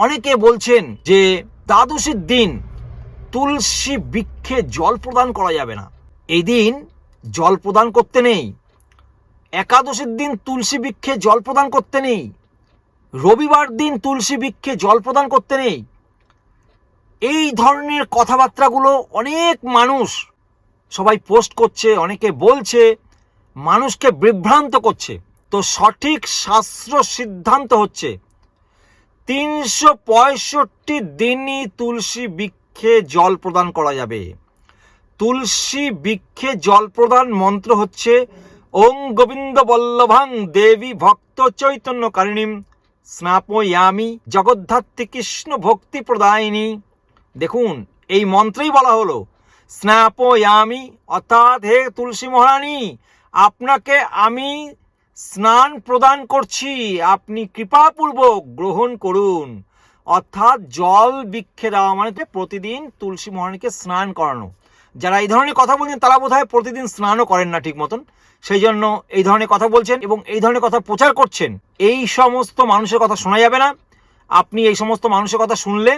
অনেকে বলছেন যে দ্বাদশীর দিন তুলসী বৃক্ষে জল প্রদান করা যাবে না, এই দিন জল প্রদান করতে নেই। একাদশীর দিন তুলসী বৃক্ষে জল প্রদান করতে নেই। রবিবার দিন তুলসী বৃক্ষে জল প্রদান করতে নেই। এই ধরনের কথাবার্তাগুলো অনেক মানুষ সবাই পোস্ট করছে, অনেকে বলছে, মানুষকে বিভ্রান্ত করছে। তো সঠিক শাস্ত্র সিদ্ধান্ত হচ্ছে 365 দিনই তুলসী বৃক্ষে জল প্রদান করা যাবে। তুলসী বৃক্ষে জল প্রদান মন্ত্র হচ্ছে ওং গোবিন্দ বল্লভাং দেবী ভক্ত চৈতন্য কারিণীম স্নাপয়ামি জগদ্ধাত্রী কৃষ্ণ ভক্তি প্রদায়িনী। দেখুন, এই মন্ত্রেই বলা হলো স্নাপয়ামি, অর্থাৎ হে তুলসী মহারানী, আপনাকে আমি স্নান প্রদান করছি, আপনি কৃপাপূর্বক গ্রহণ করুন। অর্থাৎ জল বৃক্ষে দেওয়া মানে প্রতিদিন তুলসী মহারানীকে স্নান করানো। যারা এই ধরনের কথা বলছেন তারা বোধহয় প্রতিদিন স্নানও করেন না ঠিক মতন, সেই জন্য এই ধরনের কথা বলছেন এবং এই ধরনের কথা প্রচার করছেন। এই সমস্ত মানুষের কথা শোনা যাবে না। আপনি এই সমস্ত মানুষের কথা শুনলে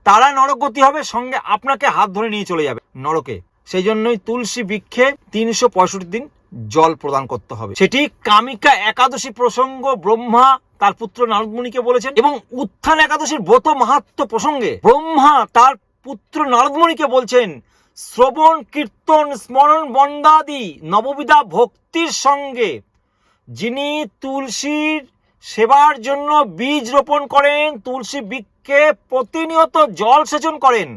তারা নরকগতি হবে, সঙ্গে আপনাকে হাত ধরে নিয়ে চলে যাবে নরকে। সেই জন্যই তুলসী বৃক্ষে 365 দিন জল প্রদান করতে হবে। সেটি কামিকা একাদশী প্রসঙ্গ ব্রহ্মা তার পুত্র নারদ মুনিকে বলেছেন, এবং উত্থান একাদশীর ব্রত মাহাত্ম্য প্রসঙ্গে ব্রহ্মা তার পুত্র নারদ মুনিকে বলছেন, শ্রবণ কীর্তন স্মরণ বন্দাদি নববিধা ভক্তির সঙ্গে যিনি তুলসীর সেবার জন্য বীজ রোপণ করেন, তুলসী বৃক্ষে প্রতিনিয়ত জল সেচন করেন,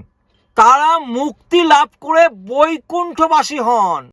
তারা মুক্তি লাভ করে বৈকুণ্ঠবাসী হন।